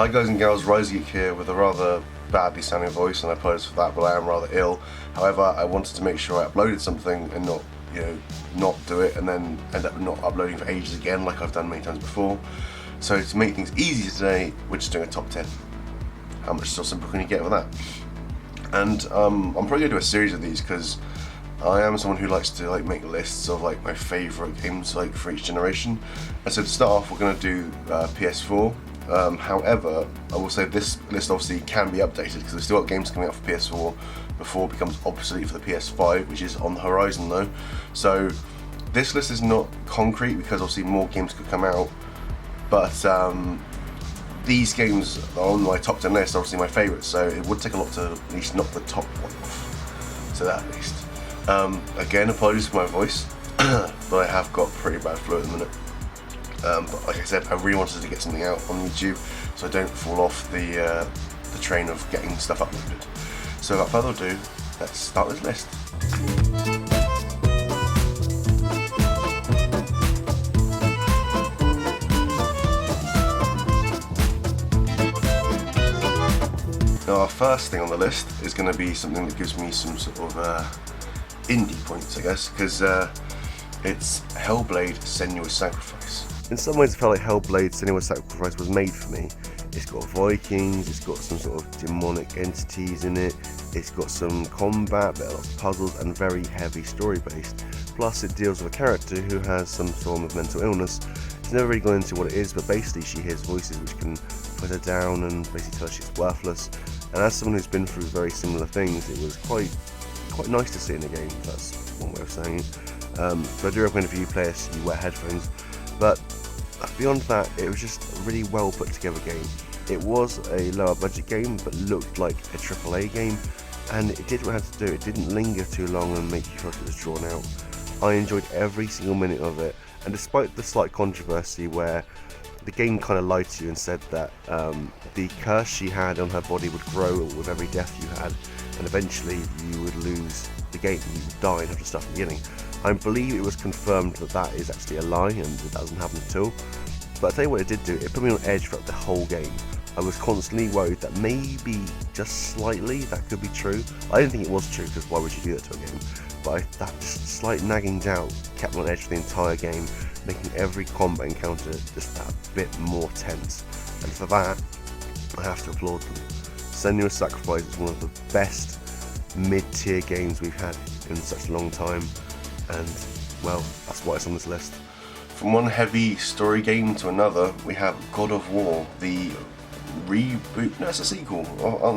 Hi guys and girls, Risegeek here with a rather badly sounding voice, and I apologize for that, but I am rather ill. However, I wanted to make sure I uploaded something and not do it and then end up not uploading for ages again like I've done many times before. So to make things easy today, we're just doing a top 10. How much still simple can you get with that? And I'm probably going to do a series of these because I am someone who likes to make lists of my favourite games for each generation. And so to start off, we're going to do PS4. However, I will say this list obviously can be updated because we've still got games coming out for PS4 before it becomes obsolete for the PS5, which is on the horizon though. So this list is not concrete because obviously more games could come out, but these games are on my top 10 list, obviously my favourites, so it would take a lot to at least knock the top one off. So that at least. Again, apologies for my voice, but I have got pretty bad flu at the minute. But like I said, I really wanted to get something out on YouTube so I don't fall off the train of getting stuff uploaded. So without further ado, let's start this list. Now our first thing on the list is going to be something that gives me some sort of indie points, I guess, because it's Hellblade: Senua's Sacrifice. In some ways I felt like Hellblade: Senua's Sacrifice was made for me. It's got Vikings, it's got some sort of demonic entities in it, it's got some combat, but a lot of puzzles and very heavy story based. Plus it deals with a character who has some form of mental illness. It's never really gone into what it is, but basically she hears voices which can put her down and basically tell her she's worthless. And as someone who's been through very similar things, it was quite nice to see in the game, that's one way of saying it. So I do recommend if you play this, you wear headphones. But beyond that, it was just a really well put together game. It was a lower budget game, but looked like a AAA game, and it did what it had to do. It didn't linger too long and make you feel like it was drawn out. I enjoyed every single minute of it, and despite the slight controversy where the game kind of lied to you and said that the curse she had on her body would grow with every death you had, and eventually you would lose the game, you would die and have to start from the beginning. I believe it was confirmed that that is actually a lie and it doesn't happen at all. But I'll tell you what it did do, it put me on edge throughout the whole game. I was constantly worried that maybe, just slightly, that could be true. I didn't think it was true, because why would you do that to a game? But that just slight nagging doubt kept me on edge for the entire game, making every combat encounter just that bit more tense. And for that, I have to applaud them. Senua's Sacrifice is one of the best mid-tier games we've had in such a long time, and well, that's why it's on this list. From one heavy story game to another, we have God of War, the reboot. No, it's a sequel,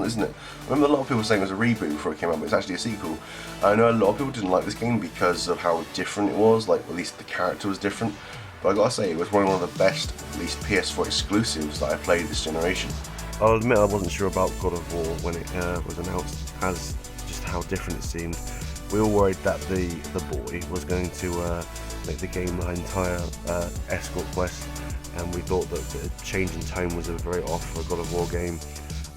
isn't it? I remember a lot of people saying it was a reboot before it came out, but it's actually a sequel. I know a lot of people didn't like this game because of how different it was, at least the character was different, but I gotta say, it was one of the best, at least PS4 exclusives that I played this generation. I'll admit I wasn't sure about God of War when it was announced, as just how different it seemed. We all worried that the boy was going to make the game the entire escort quest, and we thought that the change in tone was very off for a God of War game.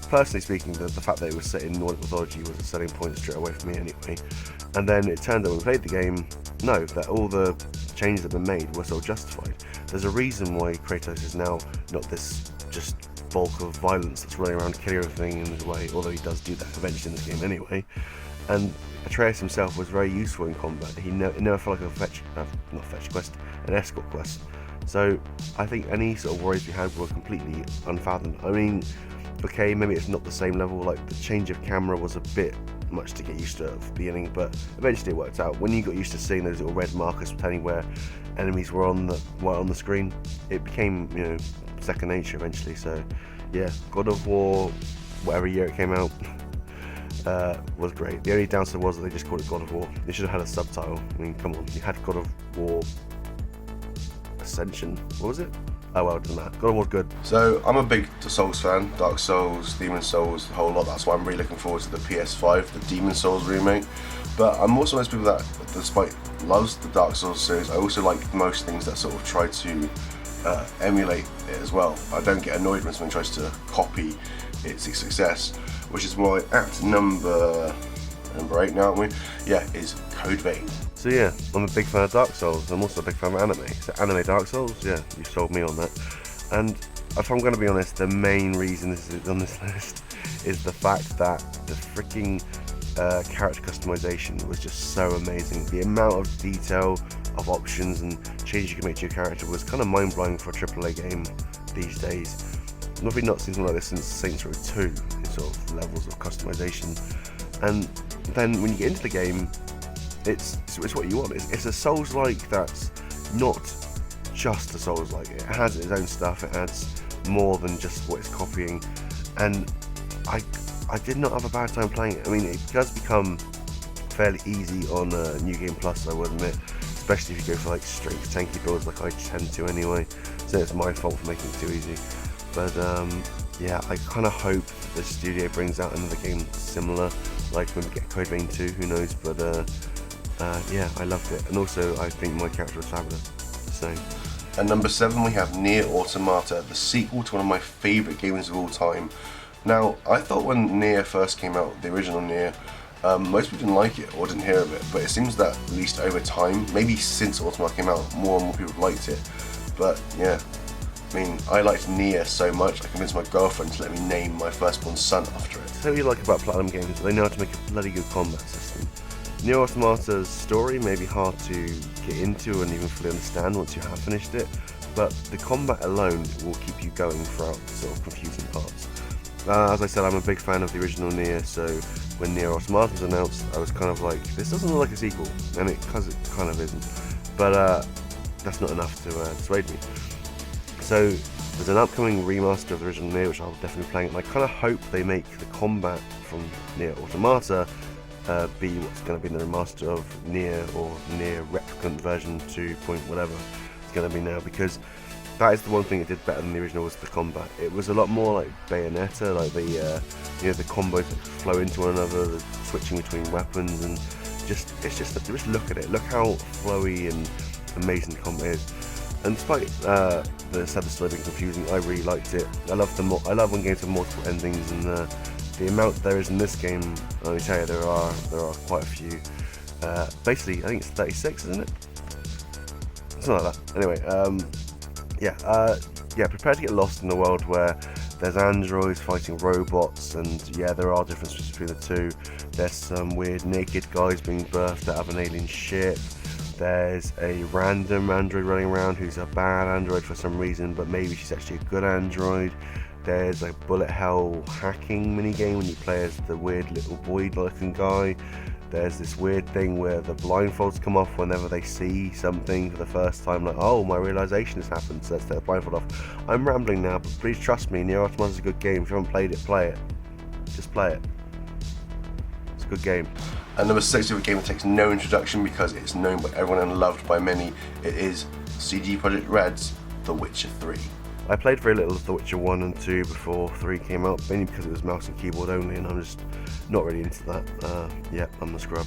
Personally speaking, the fact that it was set in Nordic mythology was a selling point straight away for me anyway. And then it turned out when we played the game, no, that all the changes that have been made were sort of justified. There's a reason why Kratos is now not this just bulk of violence that's running around killing everything in his way, although he does do that eventually in this game anyway. And Atreus himself was very useful in combat. He never felt like an escort quest. So I think any sort of worries we had were completely unfathomed. I mean, okay, maybe it's not the same level, the change of camera was a bit much to get used to at the beginning, but eventually it worked out. When you got used to seeing those little red markers telling where enemies were on the screen, it became, second nature eventually. So yeah, God of War, whatever year it came out, was great. The only downside was that they just called it God of War. They should have had a subtitle. I mean, come on, you had God of War Ascension. What was it? Oh well, it doesn't matter. God of War's good. So I'm a big Souls fan. Dark Souls, Demon Souls, the whole lot. That's why I'm really looking forward to the PS5, the Demon Souls remake. But I'm also one of those people that, despite loves the Dark Souls series, I also like most things that sort of try to emulate it as well. I don't get annoyed when someone tries to copy its success, which is why at number 8 now, aren't we? Yeah, is Code Vein. So yeah, I'm a big fan of Dark Souls. I'm also a big fan of anime. So anime Dark Souls, yeah, you sold me on that. And if I'm going to be honest, the main reason this is on this list is the fact that the freaking character customization was just so amazing. The amount of detail, of options and changes you can make to your character was kind of mind-blowing for a AAA game these days. I've really not seen something like this since Saints Row 2 in sort of levels of customization. And then when you get into the game, it's what you want. It's a Souls-like that's not just a Souls-like. It has its own stuff. It adds more than just what it's copying. And I did not have a bad time playing it. I mean, it does become fairly easy on New Game Plus, I would admit, especially if you go for like straight tanky builds like I tend to anyway. So it's my fault for making it too easy. But yeah, I kind of hope the studio brings out another game similar, like when we get Code Vein 2, who knows. But yeah, I loved it, and also I think my character was fabulous. So. At number 7 we have Nier Automata, the sequel to one of my favourite games of all time. Now, I thought when Nier first came out, the original Nier, most people didn't like it or didn't hear of it, but it seems that at least over time, maybe since Automata came out, more and more people liked it. But yeah, I mean, I liked Nier so much, I convinced my girlfriend to let me name my firstborn son after it. So what you like about Platinum Games, they know how to make a bloody good combat system. Nier Automata's story may be hard to get into and even fully understand once you have finished it, but the combat alone will keep you going throughout the sort of confusing parts. As I said, I'm a big fan of the original Nier, so when Nier Automata was announced, I was kind of like, this doesn't look like a sequel, and because it kind of isn't. But that's not enough to persuade me. So there's an upcoming remaster of the original Nier, which I'll definitely be playing, and I kind of hope they make the combat from Nier Automata be what's going to be the remaster of Nier, or Nier Replicant version 2 point whatever it's going to be now, because that is the one thing it did better than the original, was the combat. It was a lot more like Bayonetta, like the the combos that flow into one another, the switching between weapons, and just look at it. Look how flowy and amazing the combat is. And despite the story being confusing, I really liked it. I love when games have multiple endings, and the amount there is in this game, let me tell you, there are quite a few. Basically, I think it's 36, isn't it? Something like that. Anyway. Yeah, prepare to get lost in a world where there's androids fighting robots, and yeah, there are differences between the two. There's some weird naked guys being birthed out of an alien ship. There's a random android running around who's a bad android for some reason, but maybe she's actually a good android. There's a bullet hell hacking minigame when you play as the weird little boy-looking guy. There's this weird thing where the blindfolds come off whenever they see something for the first time, like, oh, my realization has happened, so let's take the blindfold off. I'm rambling now, but please trust me, Nier Automata is a good game. If you haven't played it, play it. Just play it. It's a good game. And number 6 of a game that takes no introduction because it's known by everyone and loved by many. It is CD Projekt Red's The Witcher 3. I played very little of The Witcher 1 and 2 before 3 came out, mainly because it was mouse and keyboard only, and I'm just not really into that. Yeah, I'm a scrub.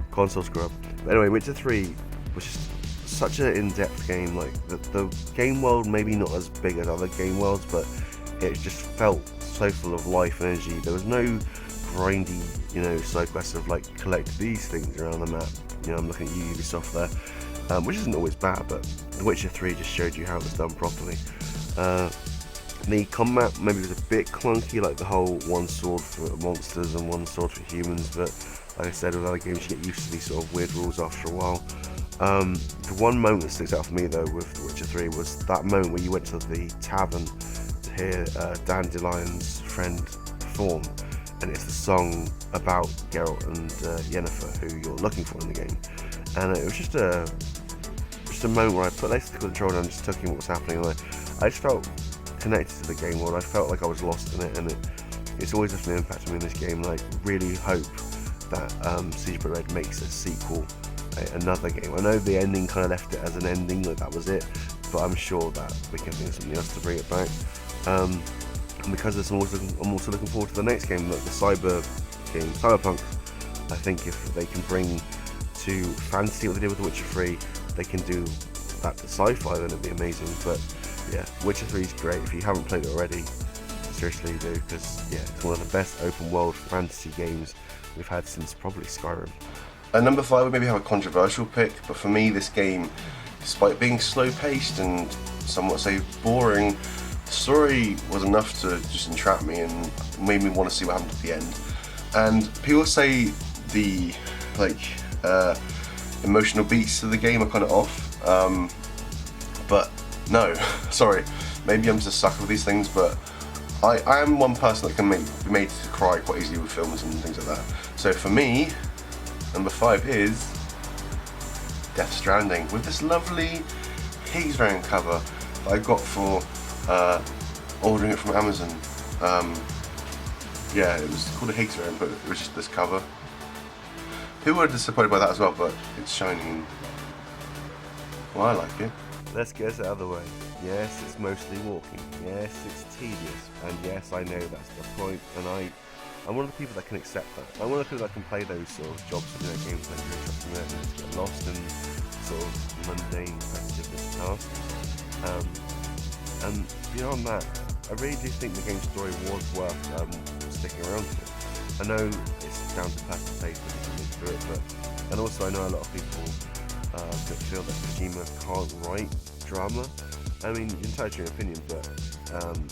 Console scrub. But anyway, Witcher 3 was just such an in-depth game. Like, the game world, maybe not as big as other game worlds, but it just felt so full of life and energy. There was no grindy, side quests of like, collect these things around the map. I'm looking at you, Ubisoft there, which isn't always bad, but The Witcher 3 just showed you how it was done properly. The combat maybe was a bit clunky, like the whole one sword for monsters and one sword for humans, but like I said, with other games you get used to these sort of weird rules after a while. The one moment that sticks out for me though with The Witcher 3 was that moment where you went to the tavern to hear Dandelion's friend perform, and it's the song about Geralt and Yennefer, who you're looking for in the game, and it was just a moment where I put the controller and just took in what was happening, and I just felt connected to the game world. I felt like I was lost in it, and it's always left an impact on me in this game. Like, really hope that CD Projekt Red makes a sequel, another game. I know the ending kind of left it as an ending, like that was it, but I'm sure that we can think of something else to bring it back. And because of this, I'm also looking forward to the next game, like the Cyberpunk. I think if they can bring to fantasy what they did with The Witcher 3, they can do that to sci-fi, then it'd be amazing. But yeah, Witcher 3 is great. If you haven't played it already, seriously do, because yeah, it's one of the best open world fantasy games we've had since probably Skyrim. At number 5 we maybe have a controversial pick, but for me this game, despite being slow paced and somewhat say boring, story was enough to just entrap me and made me want to see what happened at the end. And people say the emotional beats of the game are kind of off, but no, sorry, maybe I'm just a sucker for these things, but I am one person that can be made to cry quite easily with films and things like that. So for me, number 5 is Death Stranding, with this lovely Higgs variant cover that I got for ordering it from Amazon. Yeah, it was called a Higgs variant, but it was just this cover. People were disappointed by that as well, but it's shiny and, well, I like it. Let's get this out of the way. Yes, it's mostly walking. Yes, it's tedious. And yes, I know that's the point. And I'm one of the people that can accept that. I'm one of the people that can play those sort of jobs, games like you're trusting them and get lost in sort of mundane, repetitiveness tasks. And beyond that, I really do think the game's story was worth sticking around for. I know it's down to personal taste when you look through it, and also I know a lot of people that feel that Kojima can't write drama. I mean, entirely your opinion, but I'm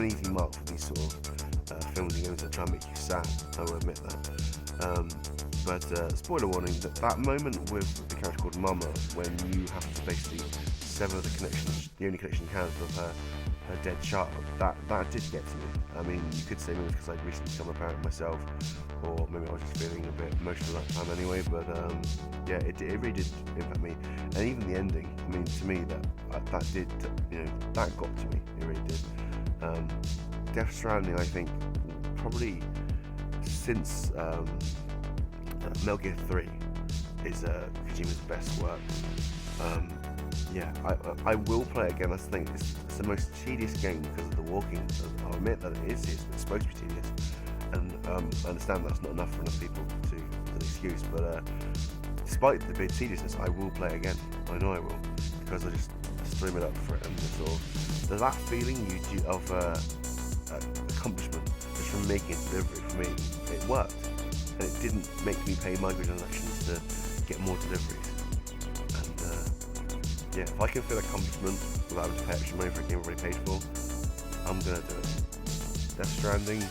an easy mark for these sort of films and games that try and make you sad, I will admit that. But spoiler warning, that moment with the character called Mama, when you have to basically sever the connection, the only connection you have with her dead child, that did get to me. I mean, you could say maybe because I'd recently become a parent myself, or maybe I was just feeling a bit emotional at that time anyway, but yeah, it really did impact me. And even the ending, I mean, to me, that did, that got to me, it really did. Death Stranding, I think, probably since Metal Gear 3 is Kojima's best work. Yeah, I will play it again. That's the thing. It's the most tedious game because of the walking. I'll admit that it is. It's supposed to be tedious, and I understand that's not enough for enough people to as an excuse. But despite the big tediousness, I will play it again. I know I will, because I just stream it up for it, and that feeling you do of accomplishment just from making a delivery, for me, it worked, and it didn't make me pay microtransactions to get more deliveries. Yeah, if I can feel accomplishment without having to pay extra money for a game I've already paid for, I'm gonna do it. Death Stranding,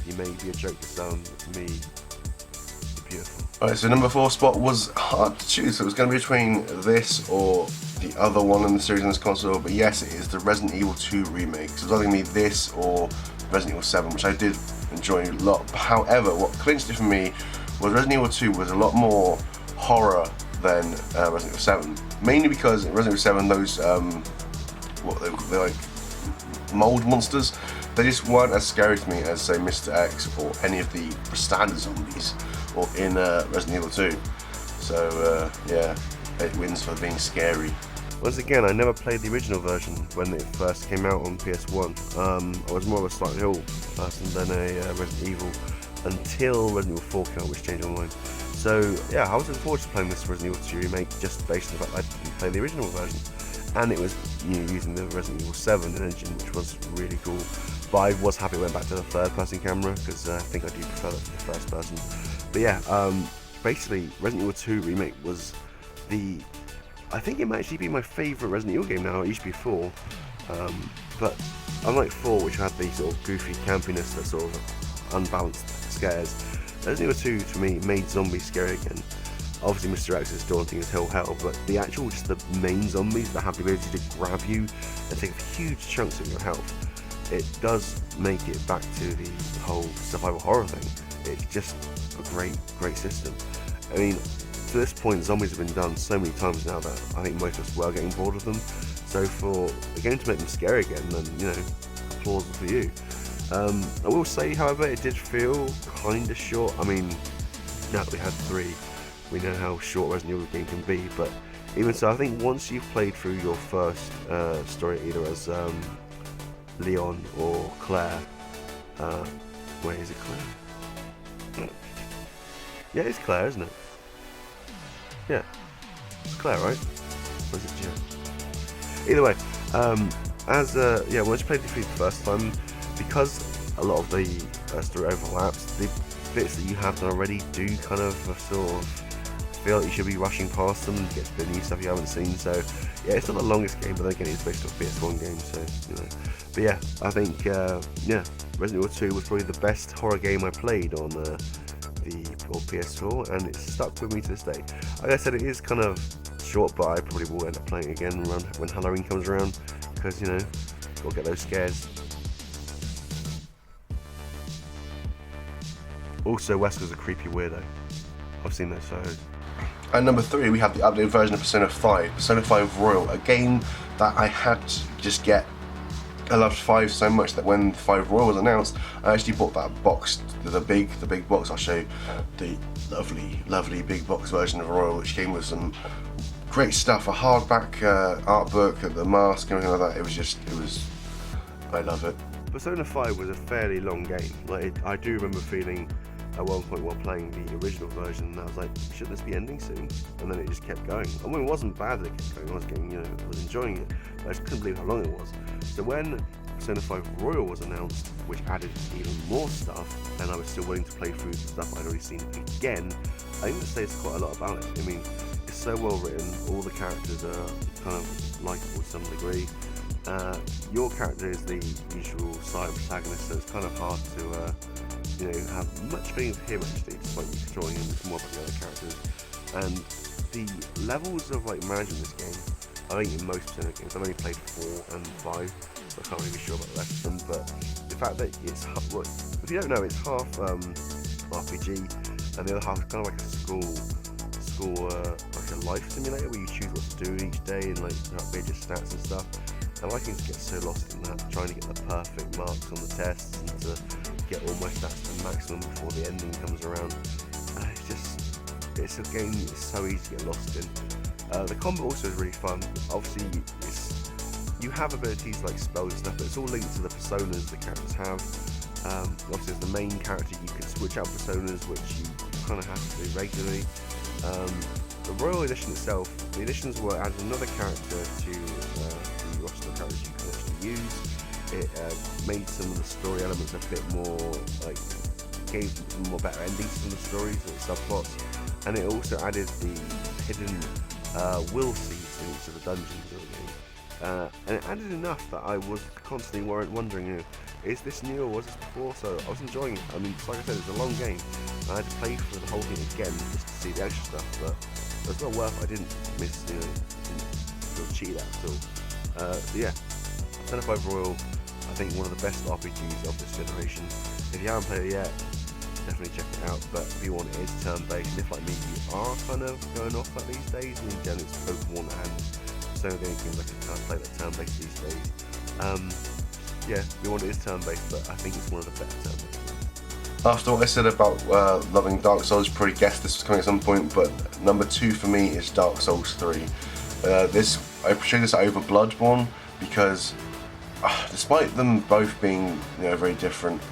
you may be a joke to some, but to me, it's beautiful. Alright, so number 4 spot was hard to choose. So it was going to be between this or the other one in the series on this console, but yes, it is the Resident Evil 2 remake. So it was either going to be this or Resident Evil 7, which I did enjoy a lot. However, what clinched it for me was Resident Evil 2 was a lot more horror than Resident Evil 7. Mainly because in Resident Evil 7, those they're like mold monsters, they just weren't as scary to me as, say, Mr. X or any of the standard zombies or in Resident Evil 2. So yeah, it wins for being scary. Once again, I never played the original version when it first came out on PS1. I was more of a Silent Hill person than a Resident Evil until Resident Evil 4 came out, which changed my mind. So yeah, I was looking forward to playing this Resident Evil 2 remake just based on the fact that I didn't play the original version, and it was using the Resident Evil 7 engine, which was really cool. But I was happy it went back to the third-person camera because I think I do prefer that to the first person. But yeah, basically Resident Evil 2 remake was I think it might actually be my favourite Resident Evil game now. It used to be 4, but unlike 4, which had the sort of goofy campiness that sort of unbalanced scares, Resident Evil 2 for me made zombies scary again. Obviously Mr. X is daunting as hell, but the actual, just the main zombies that have the ability to grab you and take huge chunks of your health, it does make it back to the whole survival horror thing. It's just a great system. I mean, to this point, zombies have been done so many times now that I think most of us were getting bored of them. So for a game to make them scary again, then, applause for you. I will say, however, it did feel kind of short. I mean, now that we had 3, we know how short Resident Evil game can be, but even so, I think once you've played through your first story, either as Leon or Claire, wait, is it Claire? Yeah, it's Claire, isn't it? Yeah, it's Claire, right? Or is it Jill? Either way, once you played through the first time, because a lot of the story overlaps, the bits that you have done already do kind of sort of feel like you should be rushing past them and get to the new stuff you haven't seen. So yeah, it's not the longest game, but then again, it's based off PS4 Games, so you know. But yeah, I think Resident Evil 2 was probably the best horror game I played on the old PS4, and it's stuck with me to this day. Like I said, it is kind of short, but I probably will end up playing it again around when Halloween comes around, because you know, gotta get those scares. Also, Wesker's a creepy weirdo. I've seen those photos. And number 3, we have the updated version of Persona 5, Persona 5 Royal, a game that I had to just get. I loved 5 so much that when 5 Royal was announced, I actually bought that box, the big box. I'll show you the lovely big box version of Royal, which came with some great stuff, a hardback art book, the mask, everything like that. I love it. Persona 5 was a fairly long game. Like, I do remember feeling at one point while playing the original version, and I was like, should this be ending soon? And then it just kept going. I mean, it wasn't bad that it kept going. I was enjoying it, but I just couldn't believe how long it was. So when Persona 5 Royal was announced, which added even more stuff, and I was still willing to play through the stuff I'd already seen again, I think that says quite a lot about it. I mean, it's so well written, all the characters are kind of likeable to some degree. Your character is the usual side protagonist, so it's kind of hard to have much feeling of him actually, despite you controlling him more about the other characters. And the levels of managing this game, I think in most Persona games, I've only played 4 and 5, so I can't really be sure about the rest of them, but the fact that it's, if you don't know, it's half RPG, and the other half is kind of like a school like a life simulator where you choose what to do each day and upgrade your stats and stuff. And I can get so lost in that, trying to get the perfect marks on the tests and to get all my stats to maximum before the ending comes around. It's a game that's so easy to get lost in. The combat also is really fun. Obviously, you have abilities like spells and stuff, but it's all linked to the personas the characters have. Obviously, as the main character, you can switch out personas, which you kind of have to do regularly. The Royal Edition itself, the editions were added another character to the roster of characters you can actually use. It made some of the story elements a bit more, gave more better endings to the stories and subplots, and it also added the hidden will seeds in each of the dungeons of the game. And it added enough that I was constantly wondering, is this new or was this before? So I was enjoying it. I mean, like I said, it's a long game. I had to play for the whole thing again just to see the extra stuff, but it was well worth it. I didn't miss, didn't feel cheated at all. Yeah, Persona 5 Royal, I think one of the best RPGs of this generation. If you haven't played it yet, definitely check it out. But if you want, it is turn-based. And if like me, you are kind of going off that these days, I mean, again, it's Pokemon and so many games I can kind of play that turn-based these days. Yeah, the one is turn-based, but I think it's one of the better turn-based. After what I said about loving Dark Souls, you probably guessed this was coming at some point, but number 2 for me is Dark Souls 3. I appreciate this over Bloodborne because despite them both being very different,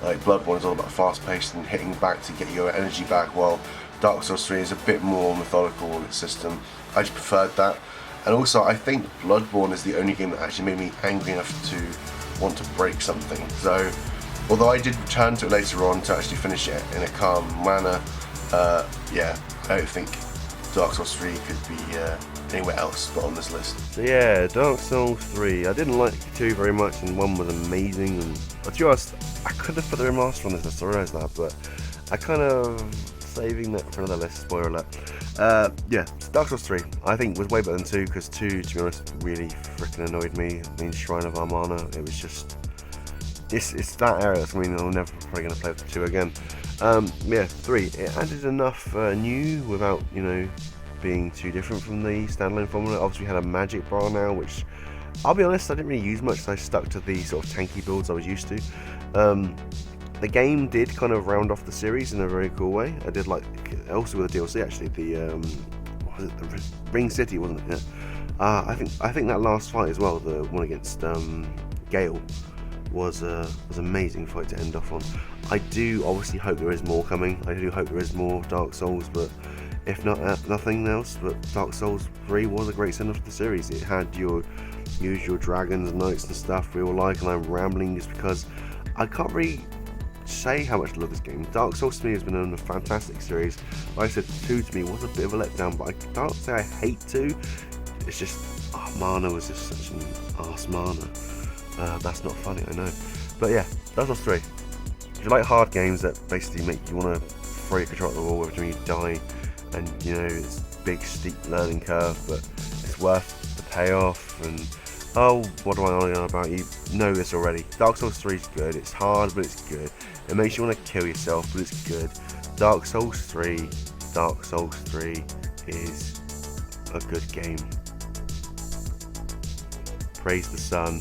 like Bloodborne is all about fast-paced and hitting back to get your energy back, while Dark Souls 3 is a bit more methodical in its system. I just preferred that. And also, I think Bloodborne is the only game that actually made me angry enough to want to break something. So, although I did return to it later on to actually finish it in a calm manner, yeah, I don't think Dark Souls 3 could be anywhere else but on this list. So yeah, Dark Souls 3. I didn't like 2 very much, and 1 was amazing. And to be honest, I could have put the remaster on this list, I realise that, but I kind of saving that for another list, spoiler alert. Yeah, Dark Souls 3, I think was way better than 2, because 2, to be honest, really freaking annoyed me. I mean, Shrine of Amana, it was just, it's that area, I mean, I'm never probably going to play with 2 again. Yeah, 3, it added enough new without, being too different from the standalone formula. Obviously we had a magic bar now, which, I'll be honest, I didn't really use much, so I stuck to the sort of tanky builds I was used to. The game did kind of round off the series in a very cool way. I did like, also with the DLC actually, what was it, the Ring City, wasn't it? Yeah. I think that last fight as well, the one against Gale, was amazing fight to end off on. I do obviously hope there is more coming. I do hope there is more Dark Souls, but if not nothing else, but Dark Souls 3 was a great send-off to the series. It had your usual dragons, knights and stuff we all like, and I'm rambling just because I can't really say how much I love this game. Dark Souls to me has been a fantastic series. Like I said, 2 to me was a bit of a letdown, but I can't say I hate 2. It's just, mana was just such an arse mana. That's not funny, I know. But yeah, Dark Souls 3. If you like hard games that basically make you want to throw your controller at the wall every time you die, and you know, it's a big steep learning curve, but it's worth the payoff, and what do I know about? You know this already. Dark Souls 3 is good. It's hard, but it's good. It makes you want to kill yourself, but it's good. Dark Souls 3 is a good game. Praise the sun.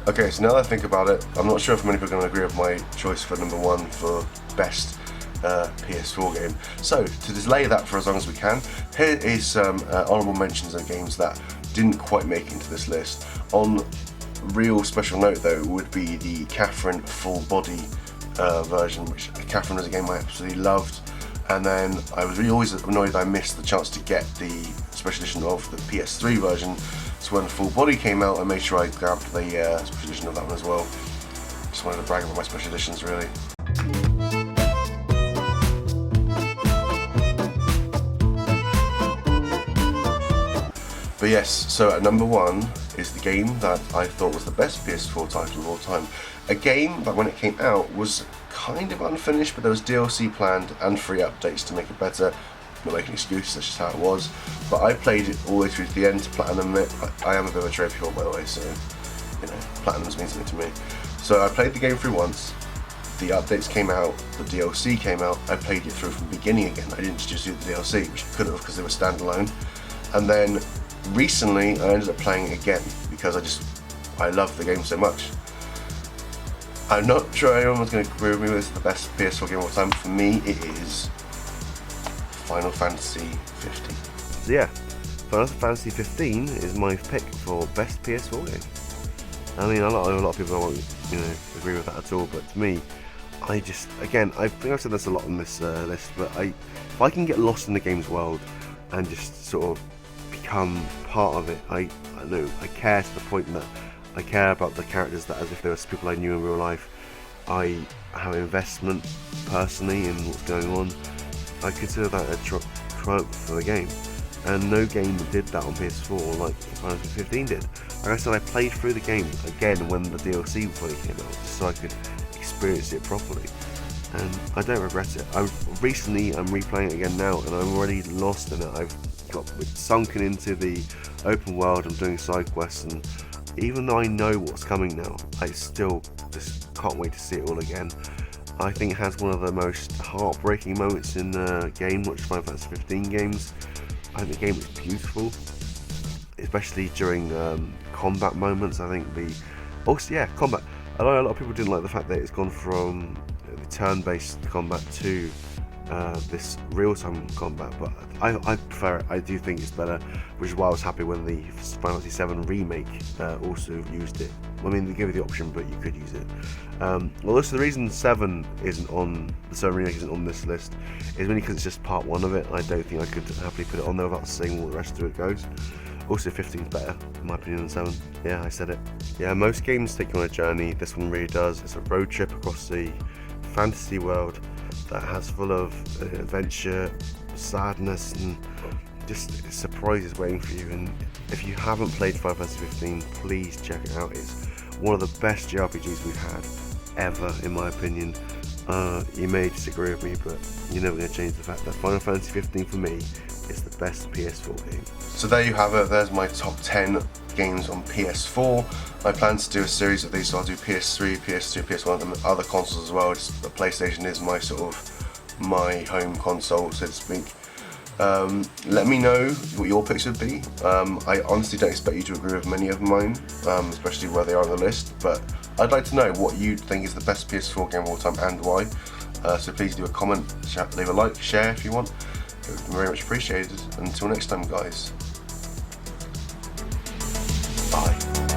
Okay, so now that I think about it, I'm not sure if many people are going to agree with my choice for number 1 for best PS4 game. So, to delay that for as long as we can, here is some honourable mentions of games that didn't quite make into this list. On real special note though would be the Catherine full body version, which Catherine was a game I absolutely loved, and then I was really always annoyed that I missed the chance to get the special edition of the PS3 version. So when full body came out, I made sure I grabbed the special edition of that one as well. Just wanted to brag about my special editions really. But yes, so at number 1 is the game that I thought was the best PS4 title of all time. A game that when it came out was kind of unfinished, but there was DLC planned and free updates to make it better. I'm not making excuses, that's just how it was. But I played it all the way through to the end to platinum it. I am a bit of a trophy whore, by the way, so you know, platinums mean something to me. So I played the game through once, the updates came out, the DLC came out, I played it through from the beginning again. I didn't just do the DLC, which I could have because they were standalone. And then recently I ended up playing it again because I love the game so much. I'm not sure anyone's going to agree with me with the best PS4 game of all time. For me it is Final Fantasy 15. So yeah, Final Fantasy 15 is my pick for best PS4 game. I mean, a lot of people won't, agree with that at all, but to me, I think I've said this a lot on this list, but if I can get lost in the game's world and just sort of become part of it, I care to the point that I care about the characters that as if they were people I knew in real life. I have investment personally in what's going on. I consider that a triumph for the game, and no game did that on PS4 like Final Fantasy 15 did. Like I said, I played through the game again when the DLC fully came out, just so I could experience it properly, and I don't regret it. I'm replaying it again now, and I'm already lost in it. I've got sunken into the open world. I'm doing side quests, and even though I know what's coming now, I still just can't wait to see it all again. I think it has one of the most heartbreaking moments in the game, which Final Fantasy 15 games. I think the game is beautiful, especially during combat moments. I think combat. I know a lot of people didn't like the fact that it's gone from the turn-based combat to this real-time combat, but I prefer it. I do think it's better, which is why I was happy when the Final Fantasy 7 remake also used it. I mean, they give you the option, but you could use it. Well, also the reason 7 isn't on the 7 remake isn't on this list is mainly because it's just part 1 of it. I don't think I could happily put it on there without seeing what the rest of it goes. Also, 15 is better, in my opinion, than 7. Yeah, I said it. Yeah, most games take you on a journey. This one really does. It's a road trip across the fantasy world that has full of adventure, sadness, and just surprises waiting for you. And if you haven't played Final Fantasy 15, please check it out. It's one of the best JRPGs we've had ever, in my opinion. You may disagree with me, but you're never going to change the fact that Final Fantasy 15 for me is the best PS4 game. So there you have it. There's my top 10 games on PS4. I plan to do a series of these, so I'll do PS3, PS2, PS1, and other consoles as well. The PlayStation is my home console, so to speak. Let me know what your picks would be. I honestly don't expect you to agree with many of mine, especially where they are on the list, but I'd like to know what you think is the best PS4 game of all time and why. So please do a comment, leave a like, share if you want. It would be very much appreciated. Until next time, guys.